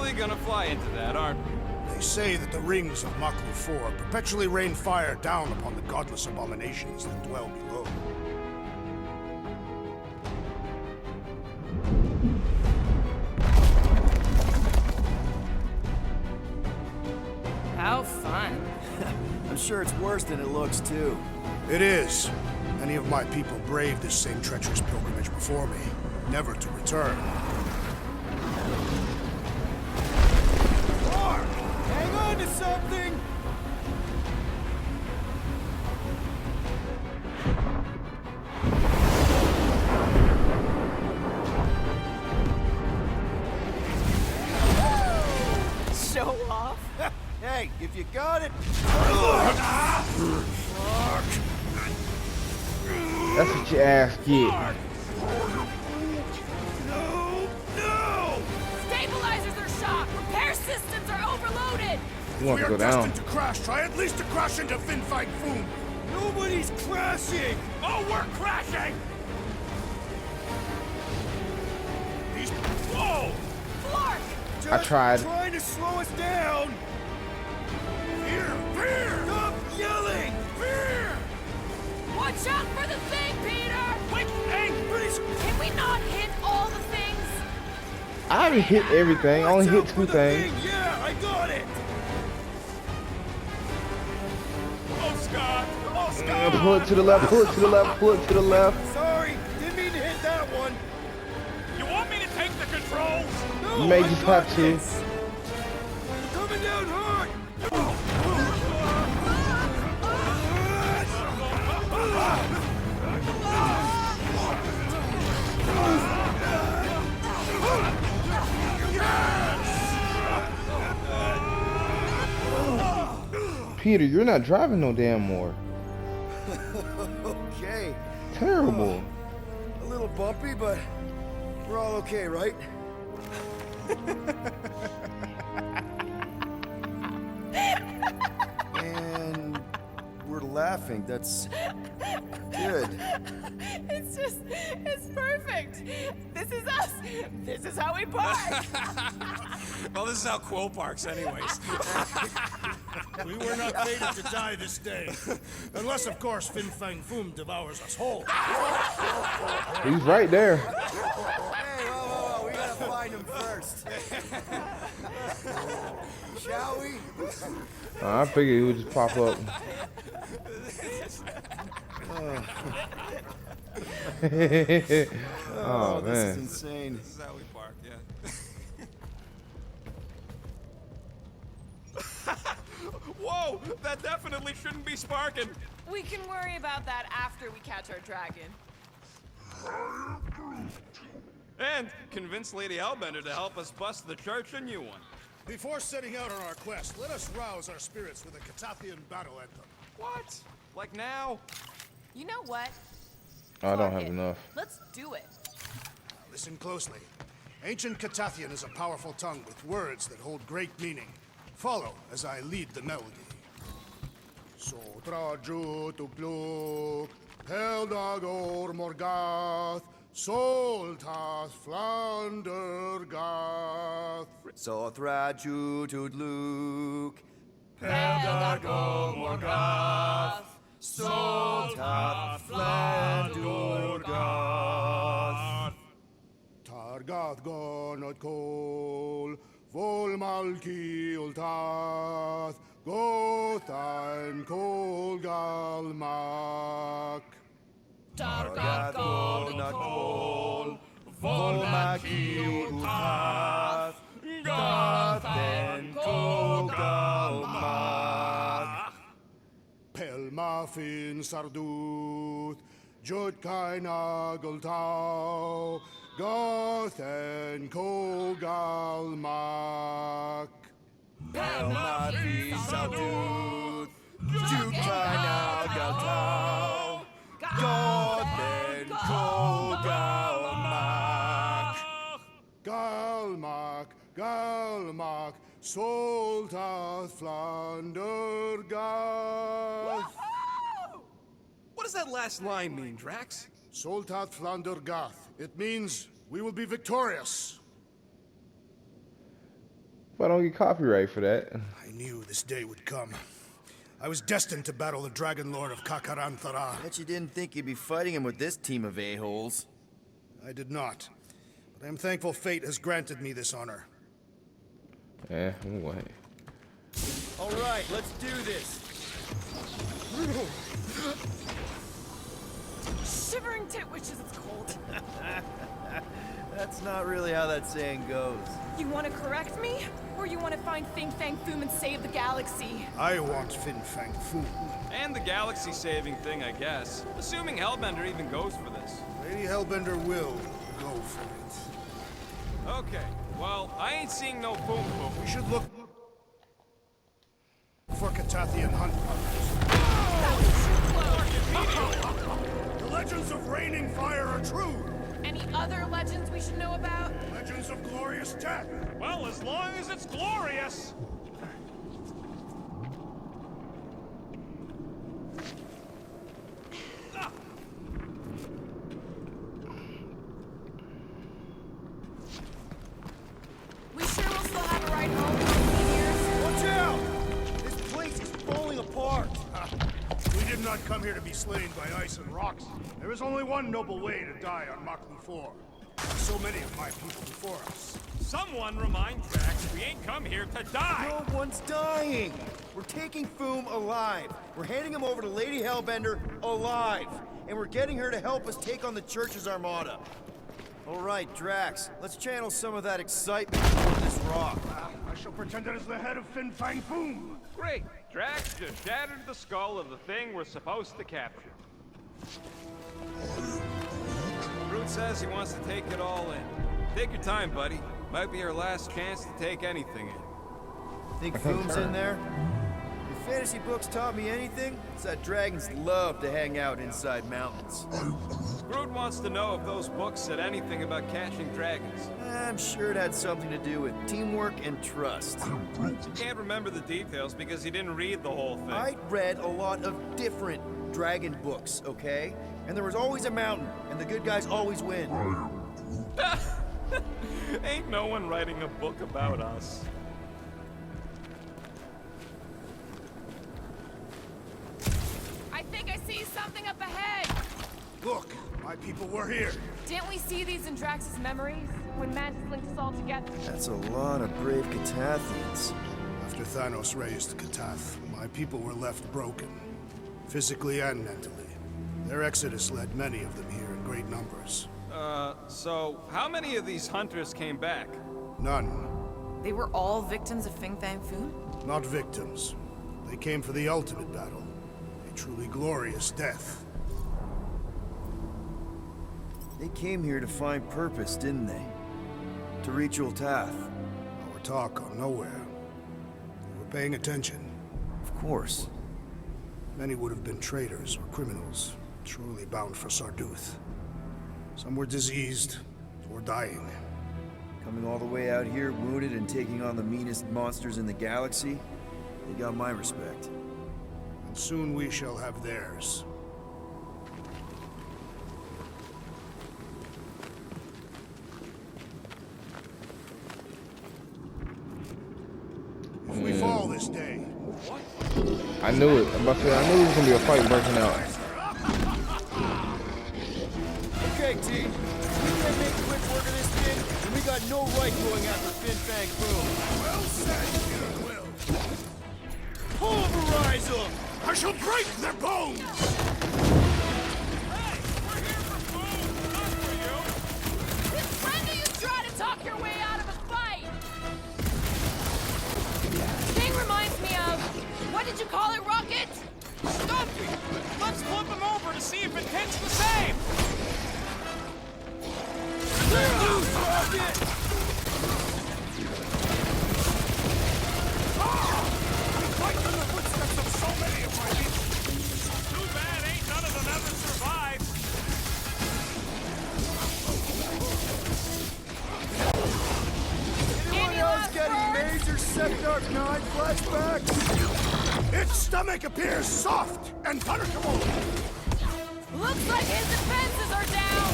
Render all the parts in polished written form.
really gonna fly into that, aren't we? They say that the rings of Maklu 4 perpetually rain fire down upon the godless abominations that dwell below. How fun. I'm sure it's worse than it looks, too. It is. Many of my people braved this same treacherous pilgrimage before me, never to return. Mark! Hang on to something! Show off? Hey, if you got it... That's what your ass get. No! Stabilizers are shot! Repair systems are overloaded! You want We to are go down? destined to crash. Try at least to crash into Fang Foom. Nobody's crashing! Oh, we're crashing! These... Whoa! Flark! Just tried. trying to slow us down! Fear! Fear! Stop yelling! Fear! Watch out for the thing, Peter! Wait! Hey! Please! Can we not hit all the things? I haven't hit everything. I only hit Watch out two for the things. thing. Yeah, I got it! Oh, Scott! Oh, Scott! Pull it to the left, pull it to the left, pull it to the left. Sorry, didn't mean to hit that one. You want me to take the controls? No, You may I just got have to. this. Coming down hard! Peter, you're not driving no damn more. Okay. Terrible. A little bumpy, but we're all okay, right? And we're laughing. That's good. It's perfect. This is us. This is how we park. Well, this is how Quill parks anyways. We were not fated to die this day. Unless, of course, Fang Foom devours us whole. He's right there. Hey, whoa, we gotta find him first. Shall we? I figured he would just pop up. Oh, This is man. insane. This is how we park, yeah. Whoa! That definitely shouldn't be sparking. We can worry about that after we catch our dragon. And convince Lady Hellbender to help us bust the church a new one. Before setting out on our quest, let us rouse our spirits with a Catathian battle anthem. What? Like now? You know what? I don't Fuck have it. enough. Let's do it. Listen closely. Ancient Catathian is a powerful tongue with words that hold great meaning. Follow as I lead the melody. Sotraju tukluk, Heldagor Morgath, Soltath Flander Gath. Sothraju Tudluk. Peldago Morgoth, Soltath Flandurgath. Targath Gonot Kol, Volmalki Ultath, Gothain Kol Galmak. Targath Gonakol. Volmaki Ultath. Gothen Kogalmak. Pelmafin Sarduth, Judkain Agultau, Gothen Kogalmak. Pelmati Salduth. Jukana Galtau. Gothen Kogalmak. Galmak, Galmak, Soltath Flandergath. What does that last line mean, Drax? Soltath Flandergath. It means we will be victorious. But I don't get copyright for that. I knew this day would come. I was destined to battle the Dragon Lord of Kakaranthara. Bet you didn't think you'd be fighting him with this team of a-holes. I did not. But I am thankful fate has granted me this honor. Yeah, wait. All right, let's do this. Shivering tit wishes it's cold. That's not really how that saying goes. You want to correct me? Or you want to find Fang Foom and save the galaxy? I want Fang Foom. And the galaxy-saving thing, I guess. Assuming Hellbender even goes for this. Lady Hellbender will go for it. Okay, well, I ain't seeing no Foom. We should look for Catathian hunt partners. The legends of raining fire are true. Any other legends we should know about? Legends of glorious death. Well, as long as it's glorious. We sure will still have a ride home in 15 years. Watch out! This place is falling apart. We did not come here to be slain by ice and rocks. There is only one noble way to die on Maklu 4. So many of my people before us. Someone remind Drax we ain't come here to die. No one's dying. We're taking Foom alive. We're handing him over to Lady Hellbender alive. And we're getting her to help us take on the Church's armada. All right, Drax, let's channel some of that excitement toward this rock. I shall pretend it is the head of Fang Foom. Great. Drax just shattered the skull of the thing we're supposed to capture. Groot says he wants to take it all in. Take your time, buddy. Might be our last chance to take anything in. Think Foom's in there? If fantasy books taught me anything, it's that dragons love to hang out inside mountains. Groot wants to know if those books said anything about catching dragons. I'm sure it had something to do with teamwork and trust. He can't remember the details because he didn't read the whole thing. I read a lot of different dragon books, okay? And there was always a mountain, and the good guys always win. Ain't no one writing a book about us. I think I see something up ahead. Look, my people were here. Didn't we see these in Drax's memories? When Mantis linked us all together? That's a lot of brave Catathians. After Thanos raised Katath, my people were left broken, physically and mentally. Their exodus led many of them here in great numbers. So how many of these hunters came back? None. They were all victims of Fang Foom? Not victims. They came for the ultimate battle. A truly glorious death. They came here to find purpose, didn't they? To reach Ultath. Our talk on nowhere. They were paying attention. Of course. Many would have been traitors or criminals, truly bound for Sarduth. Some were diseased or dying. Coming all the way out here, wounded and taking on the meanest monsters in the galaxy, they got my respect. And soon we shall have theirs. If we fall this day, I knew it. I'm about to say, I knew it was gonna be a fight breaking out. Okay, team. We can't make quick work of this thing, and we got no right going after Fang Foom. well said, you will. Pulverize them! I shall break their bones! Hey, we're here for Foom, not for you. Since when do you try to talk your way out of a fight? Thing reminds me of... What did you call it, Rocket? Stumpy! Let's flip him over to see if it hits the same! Loose, Rocket! Fight in the footsteps of so many of my people! Too bad ain't none of them ever survived. Anyone else getting major Sector 9 flashbacks? Its stomach appears soft and punishable! Looks like his defenses are down!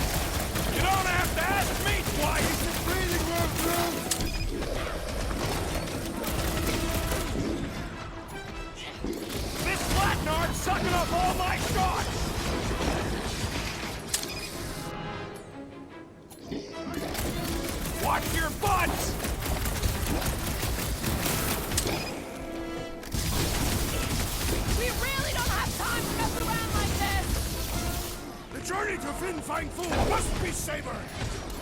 You don't have to ask me twice! Breathing room, sucking up all my shots! Watch your butts! We really don't have time to mess around like this! The journey to Fang Foom must be savored!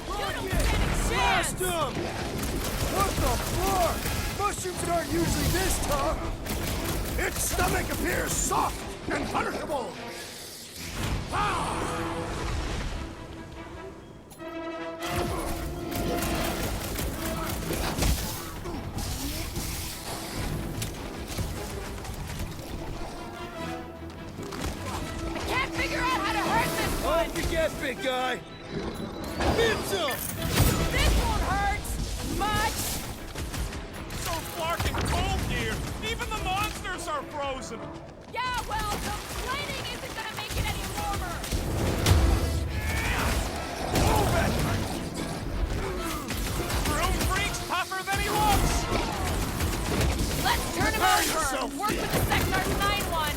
You don't stand a chance! Blast him! What the fuck? Mushrooms aren't usually this tough! Its stomach appears soft and punishable! Ah! I can't figure out how to hurt this one! Off you get, big guy! Mince him! This won't hurt! Much! So flarking cold here. Even the monsters are frozen. Yeah, well, the planing isn't gonna make it any warmer! Move it! Room freak's tougher than he looks. Let's turn him Prepare over! yourself, Work with the Sector 9 one!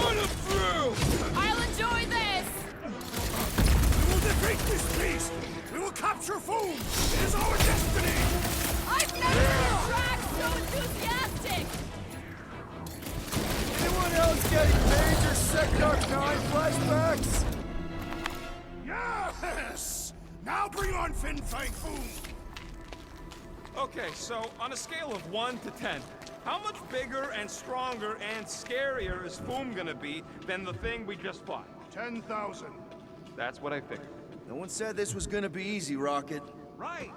Run him through! I'll enjoy this! We will defeat this beast! We will capture Foom! It is our destiny! I've never seen a track so enthusiastic! Anyone else getting major Sector 9 flashbacks? Yes! Now bring on Fang Foom! Okay, so on a scale of 1 to 10, how much bigger and stronger and scarier is Foom gonna be than the thing we just fought? 10,000. That's what I figured. No one said this was gonna be easy, Rocket. Right.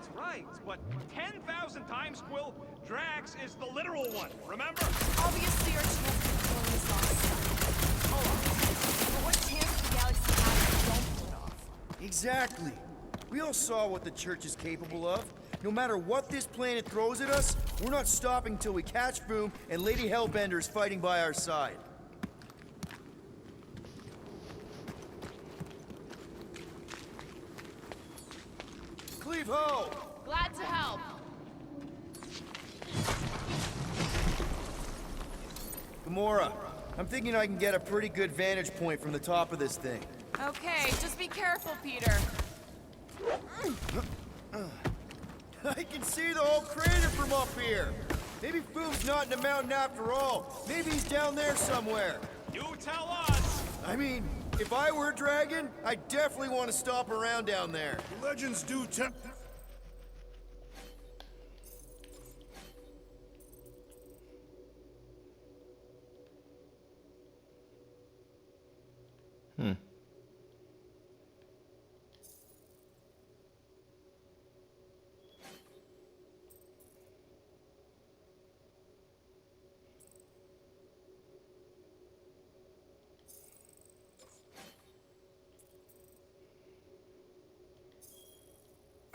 But 10,000 times, Quill, Drax is the literal one, remember? Obviously, our chance of pulling this off. Hold on. But what chance the galaxy has if we don't pull it off? Exactly. We all saw what the Church is capable of. No matter what this planet throws at us, we're not stopping till we catch Foom and Lady Hellbender is fighting by our side. Cleave ho! Glad to help. Gamora, I'm thinking I can get a pretty good vantage point from the top of this thing. Okay, just be careful, Peter. I can see the whole crater from up here. Maybe Foom's not in the mountain after all. Maybe he's down there somewhere. You tell us! I mean, if I were a dragon, I definitely want to stop around down there. Legends do tell...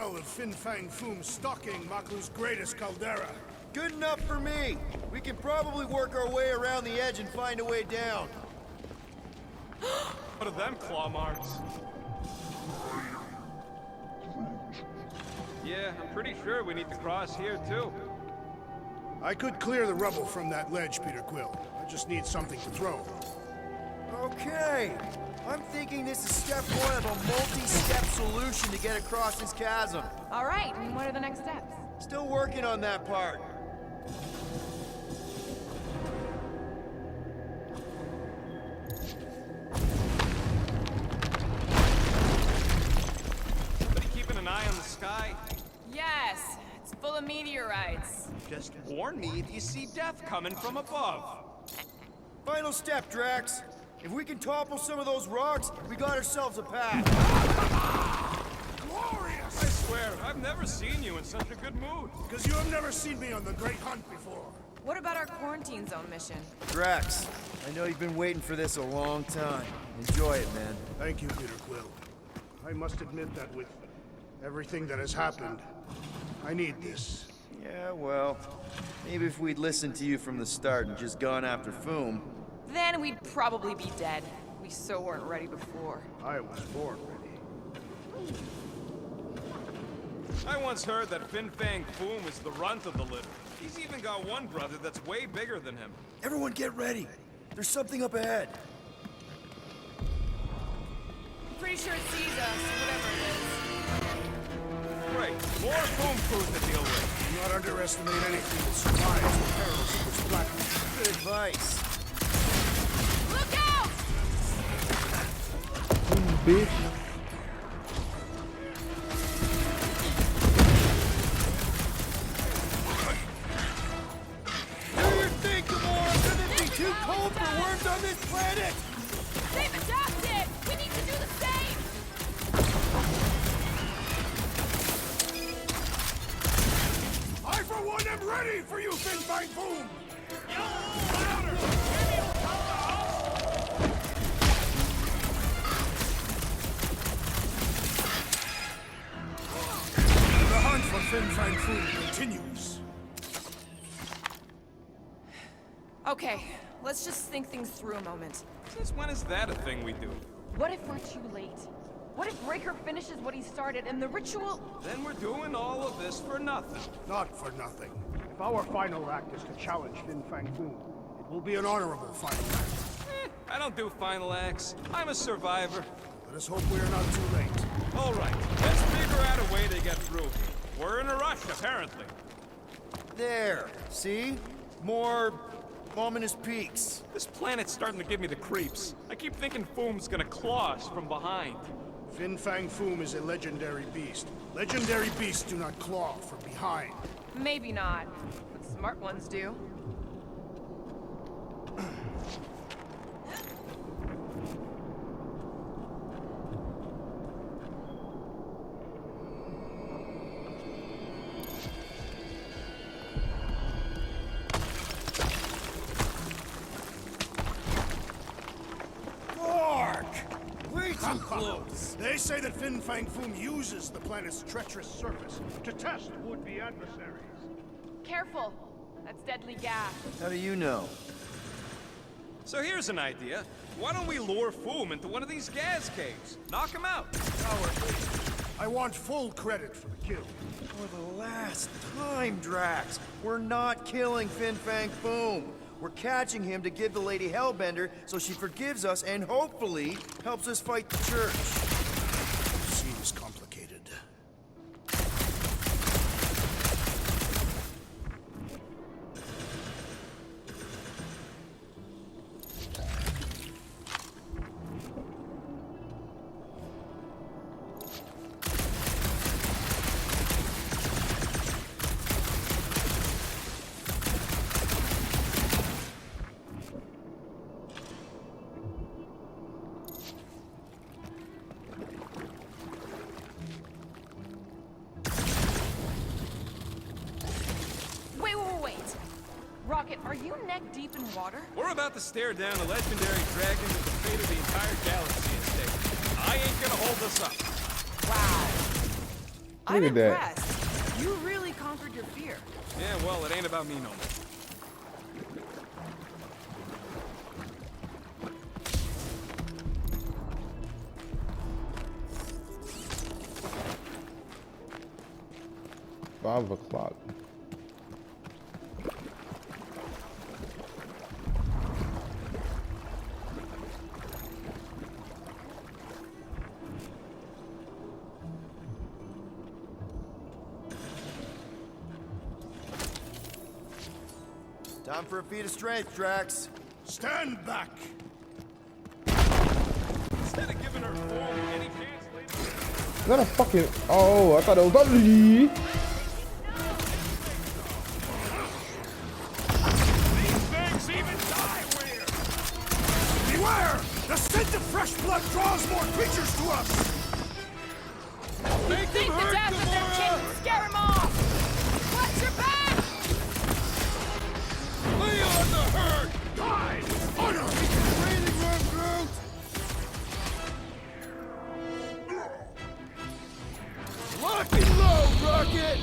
of Fang Foom stalking Maku's greatest caldera. Good enough for me. We can probably work our way around the edge and find a way down. What are them claw marks? Yeah, I'm pretty sure we need to cross here, too. I could clear the rubble from that ledge, Peter Quill. I just need something to throw. Okay. I'm thinking this is step one of a multi-step solution to get across this chasm. All right, and what are the next steps? Still working on that part. Somebody keeping an eye on the sky? Yes, it's full of meteorites. Just warn me if you see death coming from above. Final step, Drax. If we can topple some of those rocks, we got ourselves a path. Glorious! I swear, I've never seen you in such a good mood. Because you have never seen me on the Great Hunt before. What about our quarantine zone mission? Drax, I know you've been waiting for this a long time. Enjoy it, man. Thank you, Peter Quill. I must admit that with everything that has happened, I need this. Yeah, well, maybe if we'd listened to you from the start and just gone after Foom. Then we'd probably be dead. We so weren't ready before. I was born ready. I once heard that Fang Foom is the runt of the litter. He's even got one brother that's way bigger than him. Everyone get ready. There's something up ahead. Pretty sure it sees us, whatever it is. Great. More Foom crews to deal with. Do not underestimate anything that survives the perils of this planet. Good advice. Look out! Bitch. Do your thing, Gamora! Could it be too cold for worms on this planet? They've adapted! We need to do the same! I, for one, am ready for you, Fin Fang Foom! The hunt for Fin Fang Foom continues. Okay, let's just think things through a moment. Since when is that a thing we do? What if we're too late? What if Breaker finishes what he started and the ritual... Then we're doing all of this for nothing. Not for nothing. If our final act is to challenge Fin Fang Foom, It will be an honorable final act. I don't do final acts. I'm a survivor. Let us hope we are not too late. All right, let's figure out a way to get through. We're in a rush, apparently. There. See? More ominous peaks. This planet's starting to give me the creeps. I keep thinking Foom's gonna claw us from behind. Fin Fang Foom is a legendary beast. Legendary beasts do not claw from behind. Maybe not, but smart ones do. Way too close. They say that Fin Fang Foom uses the planet's treacherous surface to test would-be adversaries. Careful. That's deadly gas. How do you know? So here's an idea. Why don't we lure Foom into one of these gas caves? Knock him out. Cowardly. I want full credit for the kill. For the last time, Drax. We're not killing Fin Fang Foom. We're catching him to give the Lady Hellbender so she forgives us and hopefully helps us fight the Church. Seems complicated. Wait. Rocket, are you neck deep in water? We're about to stare down a legendary dragon that the fate of the entire galaxy is taking. I ain't gonna hold us up. Wow. I'm Look at that. impressed. You really conquered your fear. Yeah, well, it ain't about me no more. Five o'clock. Time for a feat of strength, Drax. Stand back! Instead of giving her Foom any chance later... Is that a fucking... Oh, I thought it was ugly. These things even die weird! Beware! The scent of fresh blood draws more creatures to us! Think the death of their king will scare him off! Watch your back! Lay on the herd! Die! Honor! Breathing room, Groot! Lock and load, Rocket!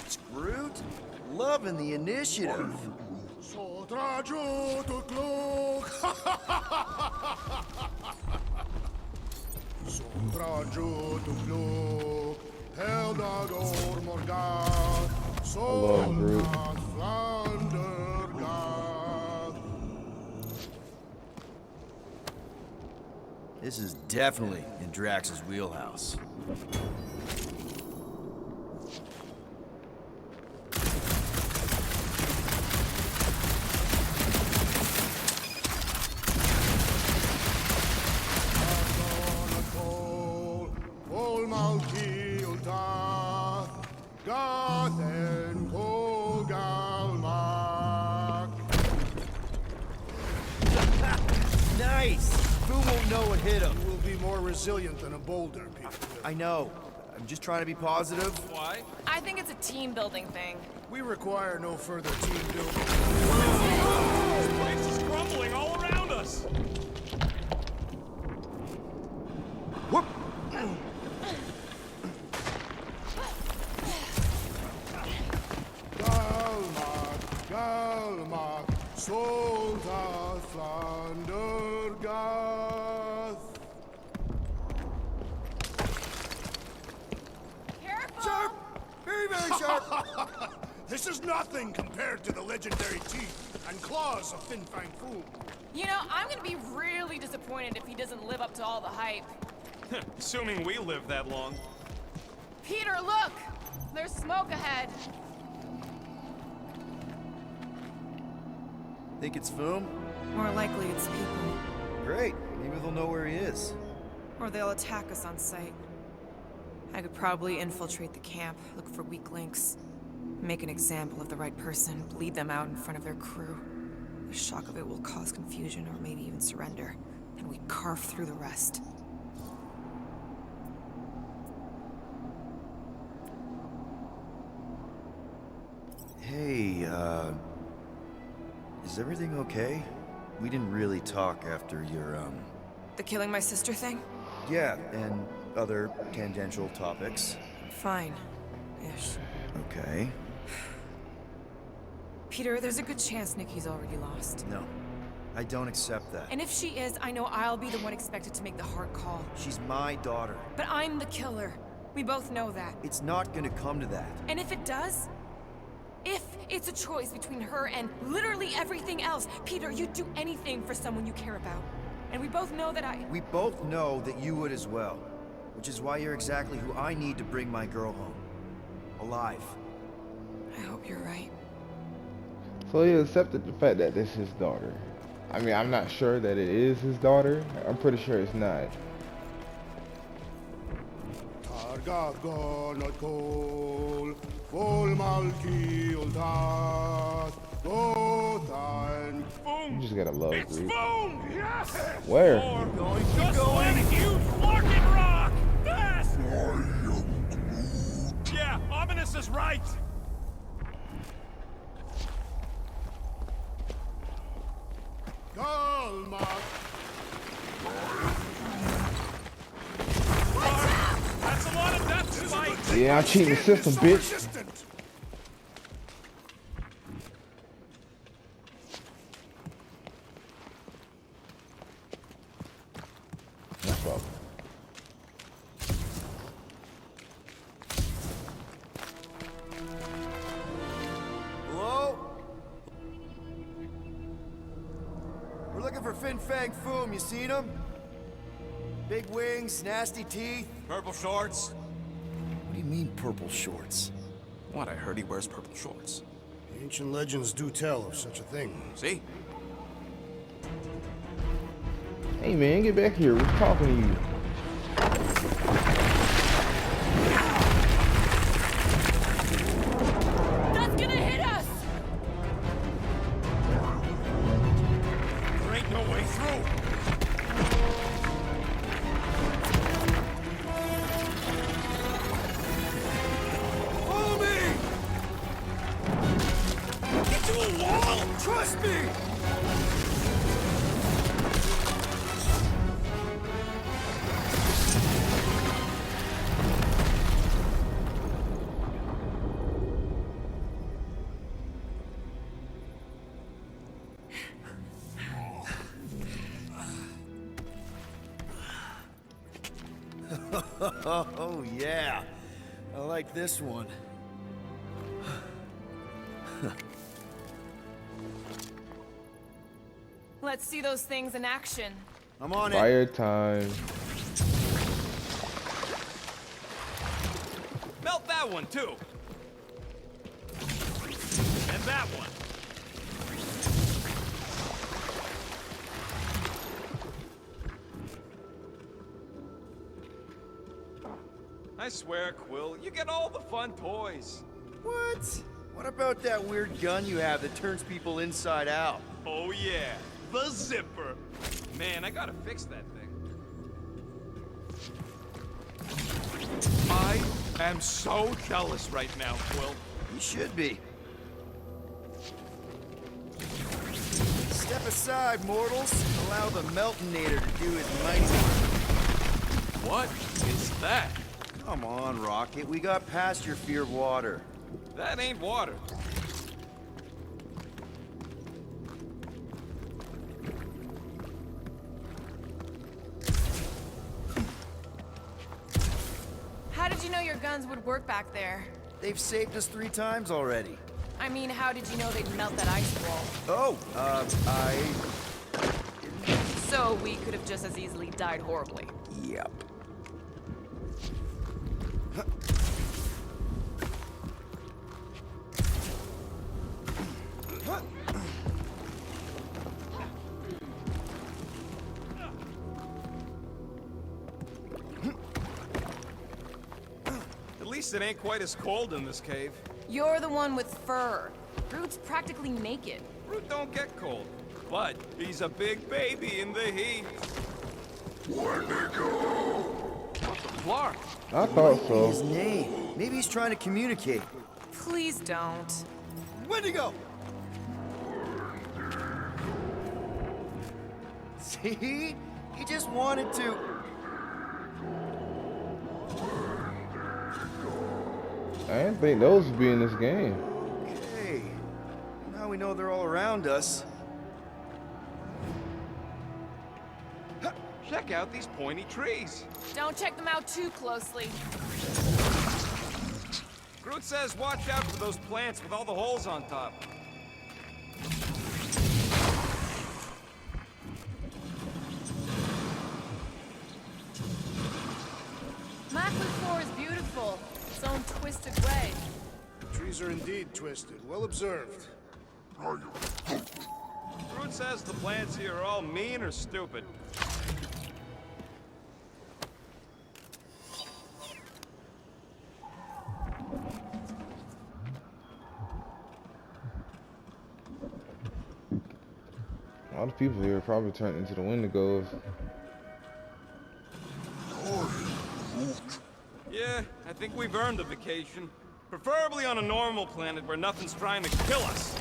It's Groot. Loving the initiative. Traju to klok. So traju to klok. Heldag or morgat. So not flander gat. This is definitely in Drax's wheelhouse. Nice! Foom won't know what hit him. You will be more resilient than a boulder, Peter. I know. I'm just trying to be positive. Why? I think it's a team-building thing. We require no further team building. This place is crumbling all around us. Whoop! Galmat, Galmat, Soldat, Flander, Gath. Careful! Sharp! Very, very sharp! This is nothing compared to the legendary teeth and claws of Fang Foom. You know, I'm gonna be really disappointed if he doesn't live up to all the hype. Assuming we live that long. Peter, look! There's smoke ahead. Think it's Foom? More likely it's people. Great. Maybe they'll know where he is. Or they'll attack us on sight. I could probably infiltrate the camp, look for weak links, make an example of the right person, bleed them out in front of their crew. The shock of it will cause confusion or maybe even surrender, and we carve through the rest. Hey, is everything okay? We didn't really talk after your, The killing my sister thing? yeah, and other tangential topics. Fine. Ish. Okay. Peter, there's a good chance Nikki's already lost. No, I don't accept that. And if she is, I know I'll be the one expected to make the hard call. She's my daughter. But I'm the killer. We both know that. It's not gonna come to that. And if it does? If it's a choice between her and literally everything else, Peter, you'd do anything for someone you care about. And we both know that We both know that you would as well. Which is why you're exactly who I need to bring my girl home. Alive. I hope you're right. So he accepted the fact that this is his daughter. I mean, I'm not sure that it is his daughter. I'm pretty sure it's not. Targagon at Kol, Vol Malki Ultat, Gothan. You just gotta love It's Groot. Foom! Yes! Where? Or just one huge fucking rock! Yes! Yeah, Ominous is right! Galmat, That's a lot of death, Spike! Yeah, I'm cheating the system, bitch. resistant. No problem. Hello? We're looking for Fang Foom. You seen him? Big wings, nasty teeth. Purple shorts? What do you mean, purple shorts? What, I heard he wears purple shorts. Ancient legends do tell of such a thing. See? Hey man, get back here. We're talking to you. That's gonna hit us! There ain't no way through! Follow me! Get to a wall! Trust me! Oh, yeah. I like this one. Let's see those things in action. I'm on it. Fire time. Melt that one, too. And that one. I swear, Quill, you get all the fun toys. What? What about that weird gun you have that turns people inside out? Oh, yeah. The zipper. Man, I gotta fix that thing. I am so jealous right now, Quill. You should be. Step aside, mortals. Allow the Meltonator to do his mighty work. What is that? Come on, Rocket. We got past your fear of water. That ain't water. How did you know your guns would work back there? They've saved us 3 times already. I mean, how did you know they'd melt that ice wall? Oh, So we could have just as easily died horribly. Yep. At least it ain't quite as cold in this cave. You're the one with fur. Groot's practically naked. Groot don't get cold, but he's a big baby in the heat. Where'd they go? What the flark? I thought His so. name. Maybe he's trying to communicate. Please don't. Wendigo! See? He just wanted to. I didn't think those would be in this game. Okay. Now we know they're all around us. Check out these pointy trees. Don't check them out too closely. Groot says watch out for those plants with all the holes on top. Macklin 4 is beautiful. Its own twisted way. The trees are indeed twisted. Well observed. Groot says the plants here are all mean or stupid. All the people here probably turned into the Wendigos. Yeah, I think we've earned a vacation. Preferably on a normal planet where nothing's trying to kill us.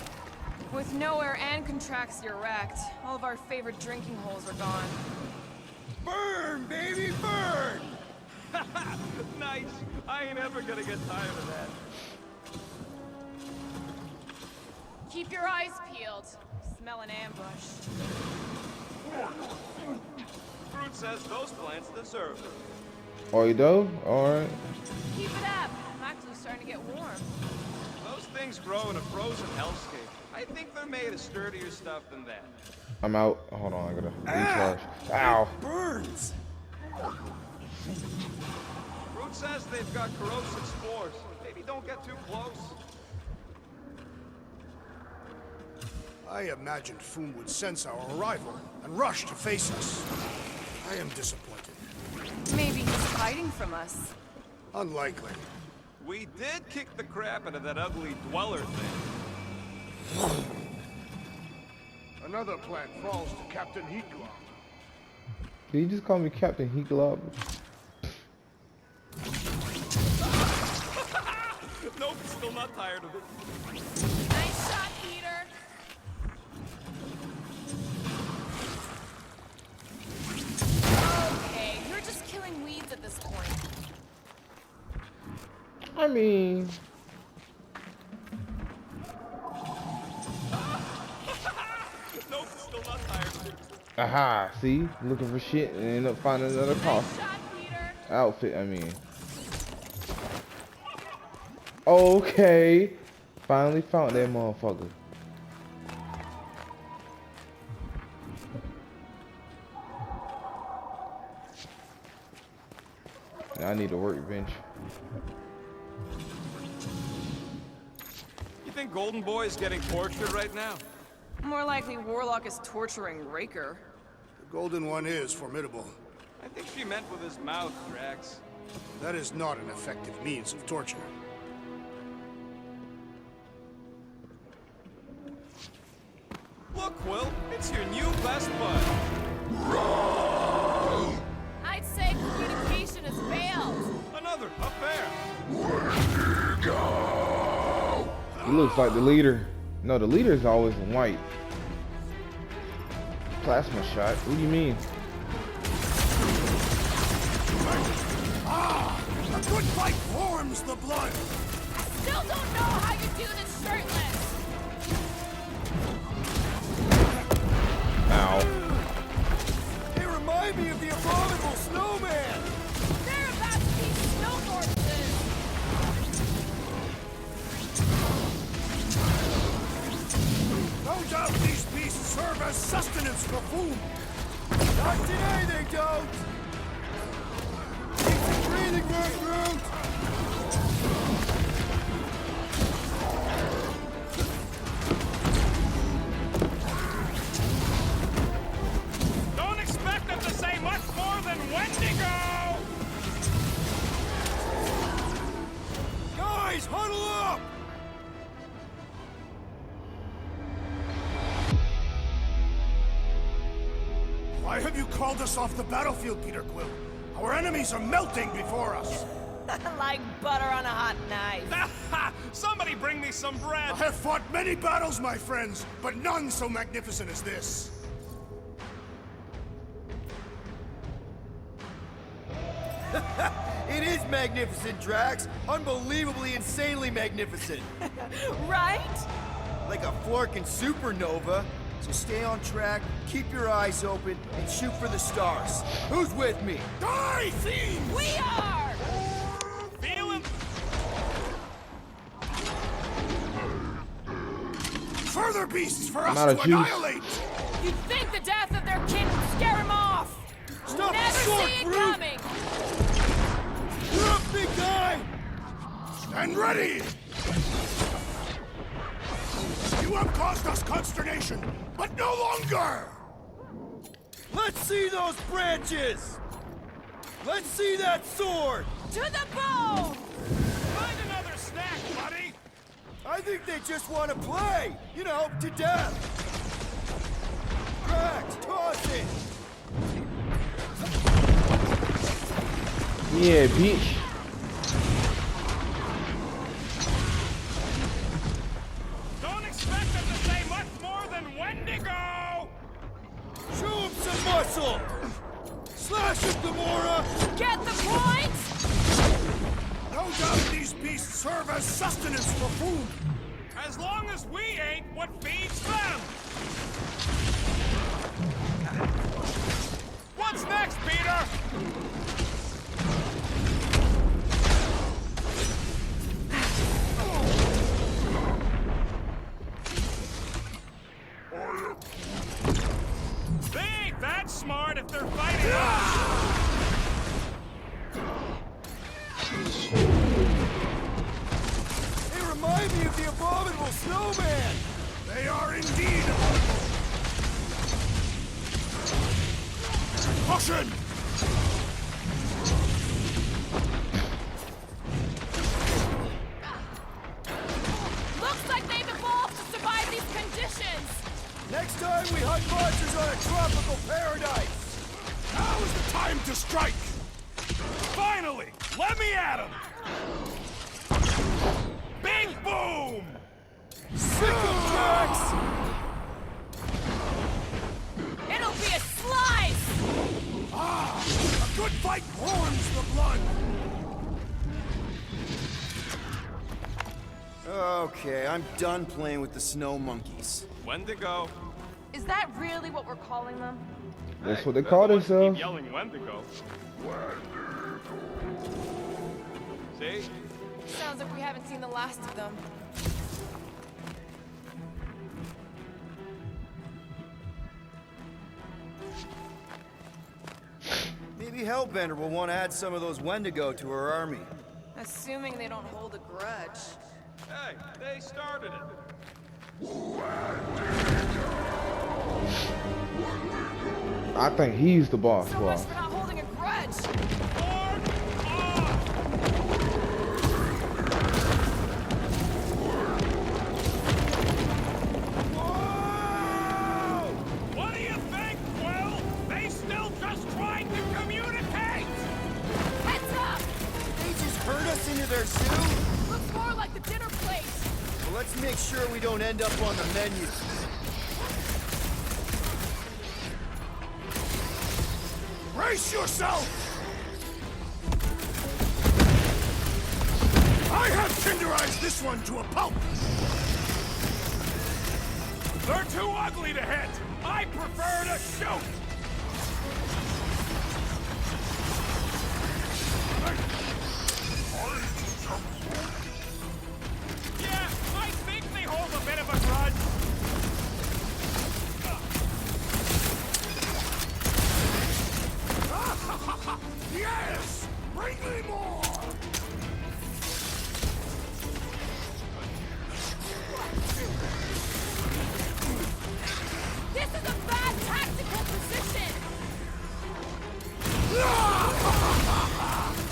With nowhere and Contraxia wrecked, all of our favorite drinking holes are gone. Burn, baby, burn! Nice. I ain't ever gonna get tired of that. Keep your eyes peeled. Smell an ambush. Groot says those plants deserve it. Oh, you do? Alright. Keep it up. Macklin's starting to get warm. Those things grow in a frozen hellscape. I think they're made of sturdier stuff than that. I'm out. Hold on, I gotta recharge. Ow. Burns! Groot says they've got corrosive spores. Maybe don't get too close. I imagined Foom would sense our arrival and rush to face us. I am disappointed. Maybe he's hiding from us. Unlikely. We did kick the crap out of that ugly dweller thing. Another plant falls to Captain Heatglob. Did you just call me Captain Heatglob? Nope, still not tired of it. Nice shot, Peter. Okay, you're just killing weeds at this point. I mean... Nope, still not tired of it. Aha, see? Looking for shit and end up finding another cost. Nice shot, Peter. outfit, I mean. Okay. Finally found that motherfucker. Now I need a workbench. You think Golden Boy is getting tortured right now? More likely Warlock is torturing Raker. The Golden One is formidable. I think she meant with his mouth, Drax. That is not an effective means of torture. Look, Quill, it's your new best bud. I'd say communication has failed. Another affair. He looks like the leader. No, the leader is always in white. Plasma shot. What do you mean? A good fight warms the blood. Still don't know how you do this shirtless. Ow. They remind me of the abominable snowman! They're about to be snow corpses. No doubt these beasts serve as sustenance for Foom. Not today, they don't! Keep the breathing room, Groot! Don't expect them to say much more than Wendigo! Guys, huddle up! Why have you called us off the battlefield, Peter Quill? Our enemies are melting before us. Like butter on a hot knife. Somebody bring me some bread! I have fought many battles, my friends, but none so magnificent as this. It is magnificent, Drax. Unbelievably, insanely magnificent. Right? Like a flirking supernova. So stay on track, keep your eyes open, and shoot for the stars. Who's with me? Die, fiends! We are! Feeling... Further beasts for us Not a to juice. annihilate! You'd think the death of their king would scare him off! Stop Never short, see it Groot! coming! You're up, big guy! And ready! You have caused us consternation, but no longer! Let's see those branches! Let's see that sword! To the bone! Find another snack, buddy! I think they just want to play! You know, to death! Drax, toss it! Yeah, bitch. Don't expect them to say much more than Wendigo! Show him some muscle! Slash him, Gamora! Get the point? No doubt these beasts serve as sustenance for food. As long as we ain't what feeds them! What's next, Peter? They ain't that smart if they're fighting us! They remind me of the abominable snowman! They are indeed. Caution! Looks like they've evolved to survive these conditions! Next time we hunt monsters on a tropical paradise! Now is the time to strike! Finally! Let me at him! Big boom! Sick of Drax! It'll be a slice! A good fight warms the blood! Okay, I'm done playing with the snow monkeys. Wendigo. Is that really what we're calling them? That's what they call themselves. Yelling Wendigo. Wendigo. See? Sounds like we haven't seen the last of them. Maybe Hellbender will want to add some of those Wendigo to her army. Assuming they don't hold a grudge. Hey, they started it. I think he's the boss So much boss. for not holding a grudge. What do you think, Will? They still just trying to communicate! Heads up! They just herd us into their zoo? Looks more like the dinner plate. Well, let's make sure we don't end up on the menu. Brace yourself! I have tenderized this one to a pulp! They're too ugly to hit! I prefer to shoot! Yeah, I think they hold a bit of a grudge. Yes! Bring me more! This is a bad tactical position.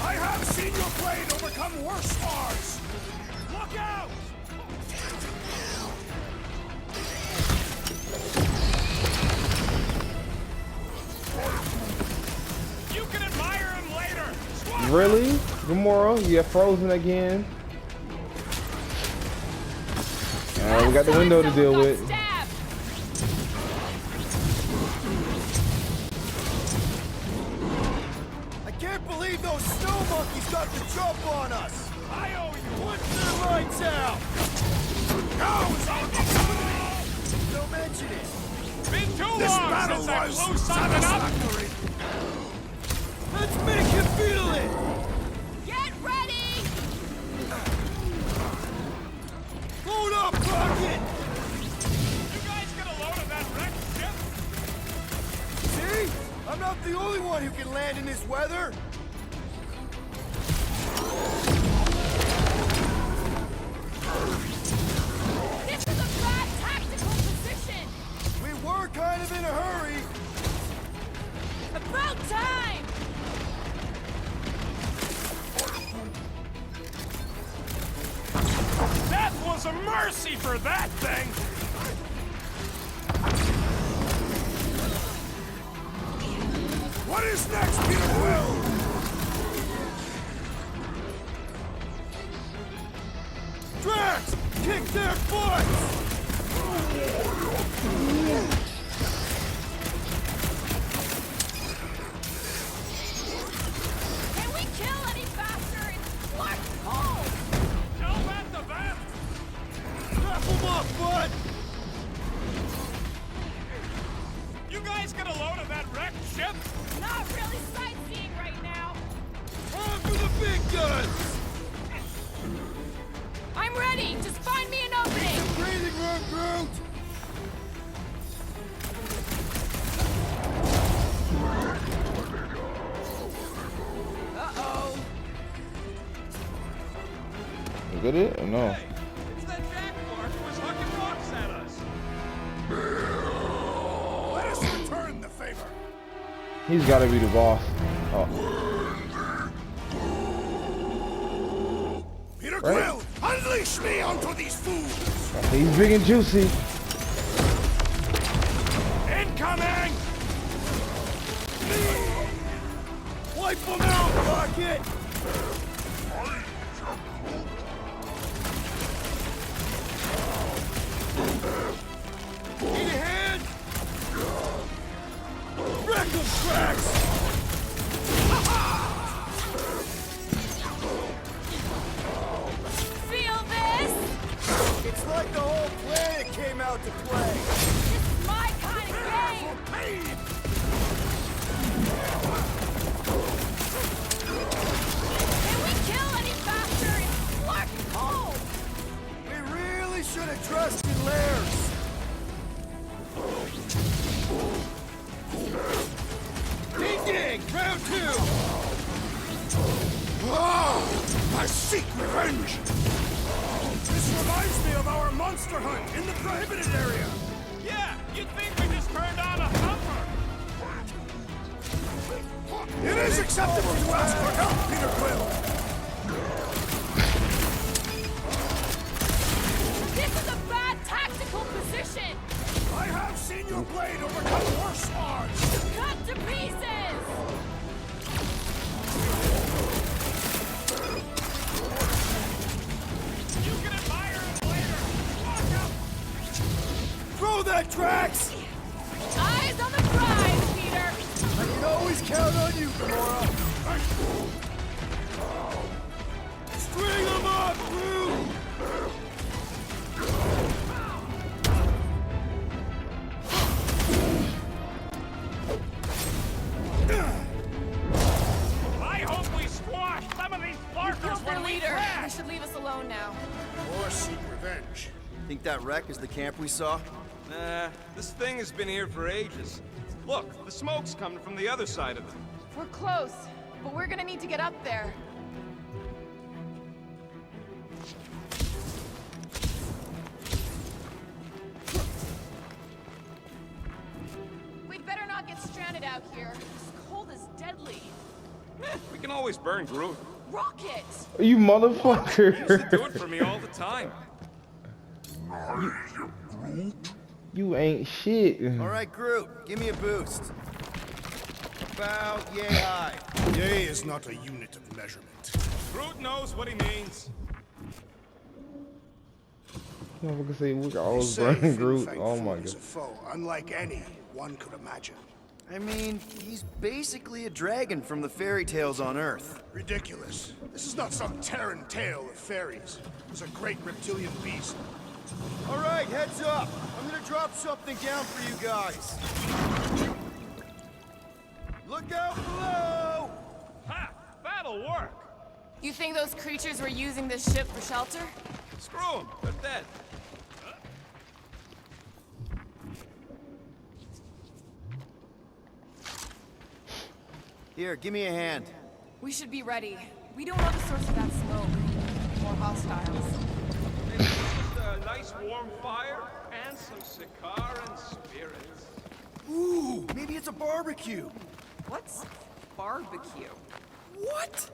I have seen your blade overcome worse odds! Look out! You can admire him later! Swap Really? Gamora, you get frozen again. We got the window to deal with. Stab. I can't believe those snow monkeys got the jump on us! I owe you one! Put their lights out! Now is our opportunity! Don't mention it! Been too This long battle since I was blew something up! satisfactory! Let's make him feel it! Get ready. Load up, Rocket! You guys get a load of that wrecked ship? See? I'm not the only one who can land in this weather! This is a bad tactical position. We were kind of in a hurry! About time. That was a mercy for that thing! What is next, Peter Quill? Drax! Kick their butts! Can we kill any faster? It's March cold. Tell that to Van! Wrap them up, bud! You guys get a load of that wrecked ship? Not really sightseeing right now. On for the big guns! I'm ready. Just find me an opening. Breathing room, Groot! Uh-oh. Is that it or no? Hey, it's that jaguar who was hucking rocks at us! Let us return the favor! He's got to be the boss. Oh, Peter Right. Quill, unleash me onto these fools! he's big and juicy. Incoming! Wipe them out, Rocket! Need a hand? Wreck them, Drax! Feel this? It's like the whole planet came out to play! This is my kind of game. seek revenge! This reminds me of our monster hunt in the prohibited area. Yeah, you'd think we just turned on a thumper. It is acceptable to ask for help, Peter Quill! This is a bad tactical position! I have seen your blade overcome worse odds! Cut to pieces! You can admire it later. Walk up. Throw that, Drax! Eyes on the prize, Peter! I can always count on you, Gamora. String them up, Groot! I hope we squash some of these barkers Killed their when we leader. They crash. should leave us alone now. Or seek revenge. Think that wreck is the camp we saw? Nah, this thing has been here for ages. Look, the smoke's coming from the other side of it. We're close, but we're gonna need to get up there. We'd better not get stranded out here. This cold is deadly. We can always burn Groot. Rocket! You He used to motherfucker. do it for me all the time. You ain't shit. All right, Groot, give me a boost. About yay high. Yay is not a unit of measurement. Groot knows what he means. Motherfucker say we can They always say burn Fin Groot. Fang Oh my Foom is god. a foe unlike any one could imagine. I mean, he's basically a dragon from the fairy tales on Earth. Ridiculous. This is not some Terran tale of fairies. It was a great reptilian beast. All right, heads up. I'm gonna drop something down for you guys. Look out below! Ha! That'll work. You think those creatures were using this ship for shelter? Screw them. They're dead. Here, give me a hand. We should be ready. We don't know the source of that smoke. More hostiles. Maybe just a nice warm fire and some Sikaran spirits. Ooh, maybe it's a barbecue. What's barbecue? What?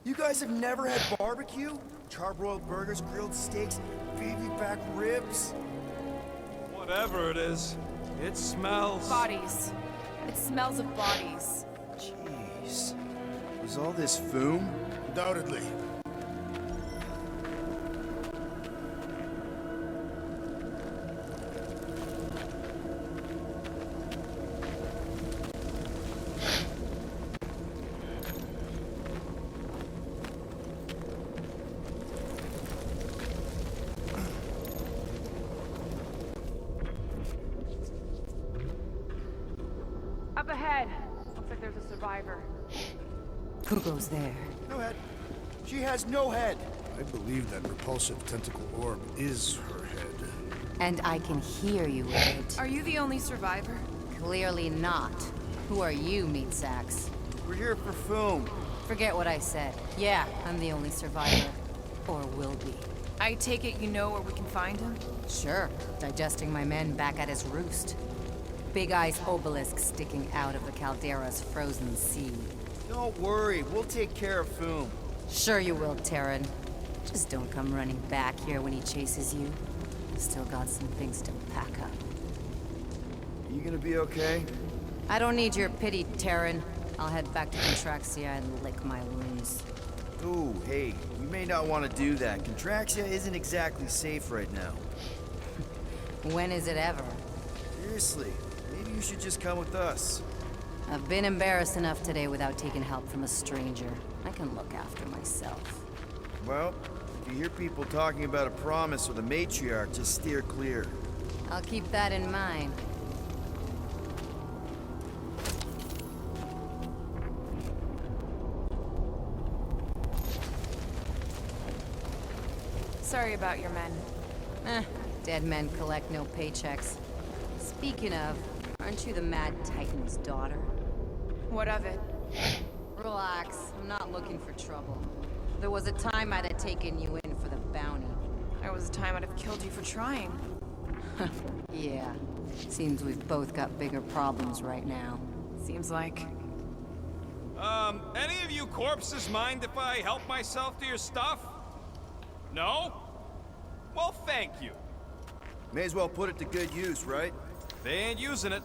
You guys have never had barbecue? Charbroiled burgers, grilled steaks, baby back ribs? Whatever it is, it smells. Bodies. It smells of bodies. Jeez. Was all this Foom? Undoubtedly. Up ahead. Looks like there's a survivor. Who goes there? No head. She has no head. I believe that repulsive tentacle orb is her head. And I can hear you with it. Are you the only survivor? Clearly not. Who are you, meat sacks? We're here for Foom. Forget what I said. Yeah, I'm the only survivor. Or will be. I take it you know where we can find him? Sure, digesting my men back at his roost. Big Eye's obelisk sticking out of the Caldera's frozen sea. Don't worry, we'll take care of Foom. Sure you will, Terran. Just don't come running back here when he chases you. Still got some things to pack up. You gonna be okay? I don't need your pity, Terran. I'll head back to Contraxia and lick my wounds. Ooh, hey, you may not want to do that. Contraxia isn't exactly safe right now. When is it ever? Seriously, maybe you should just come with us. I've been embarrassed enough today without taking help from a stranger. I can look after myself. Well, if you hear people talking about a promise with a matriarch, just steer clear. I'll keep that in mind. Sorry about your men. Dead men collect no paychecks. Speaking of, aren't you the Mad Titan's daughter? What of it? Relax, I'm not looking for trouble. There was a time I'd have taken you in for the bounty. There was a time I'd have killed you for trying. Yeah. Seems we've both got bigger problems right now. Seems like. Any of you corpses mind if I help myself to your stuff? No? Well, thank you. May as well put it to good use, right? They ain't using it.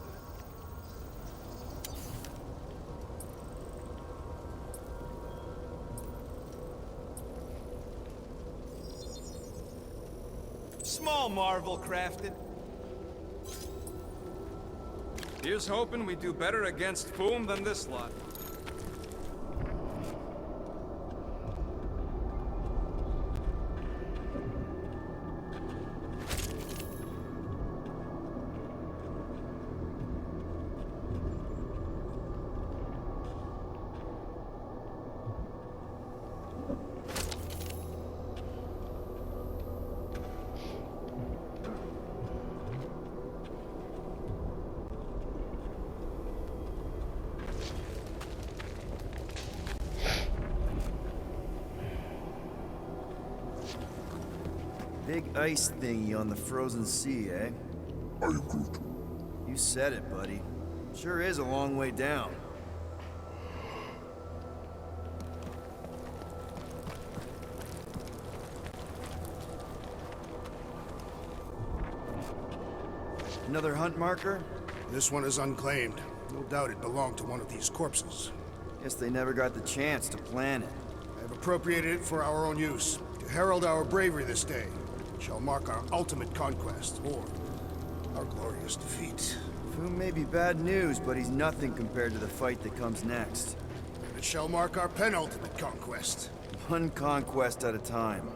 Small marvel crafted. Here's hoping we do better against Foom than this lot. Big ice thingy on the frozen sea, eh? Are you Groot? You said it, buddy. Sure is a long way down. Another hunt marker? This one is unclaimed. No doubt it belonged to one of these corpses. Guess they never got the chance to plan it. I have appropriated it for our own use, to herald our bravery this day. It shall mark our ultimate conquest, or our glorious defeat. Foom may be bad news, but he's nothing compared to the fight that comes next. And it shall mark our penultimate conquest. One conquest at a time.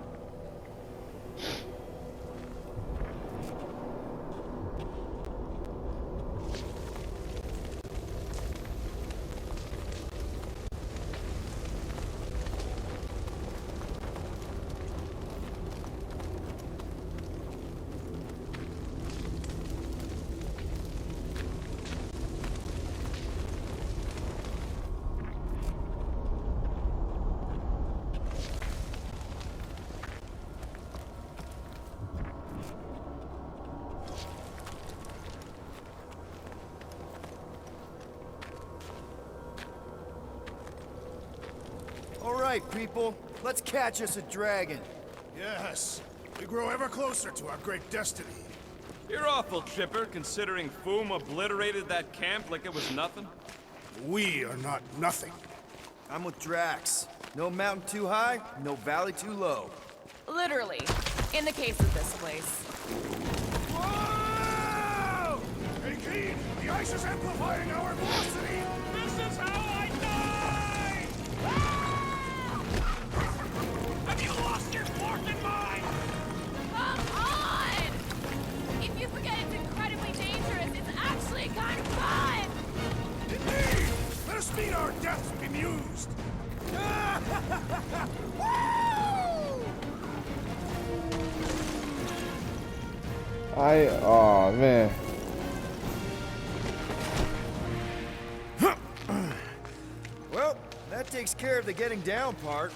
All right, people. Let's catch us a dragon. Yes, we grow ever closer to our great destiny. You're awful chipper, considering Foom obliterated that camp like it was nothing. We are not nothing. I'm with Drax. No mountain too high, no valley too low. Literally. In the case of this place. Whoa! Hey, Keen, the ice is amplifying our velocity. This is how I die! Ah! Have you lost your forking mind? Come on! If you forget it's incredibly dangerous, it's actually kind of fun! Indeed! Let us meet our death bemused. Oh man. Well, that takes care of the getting down part.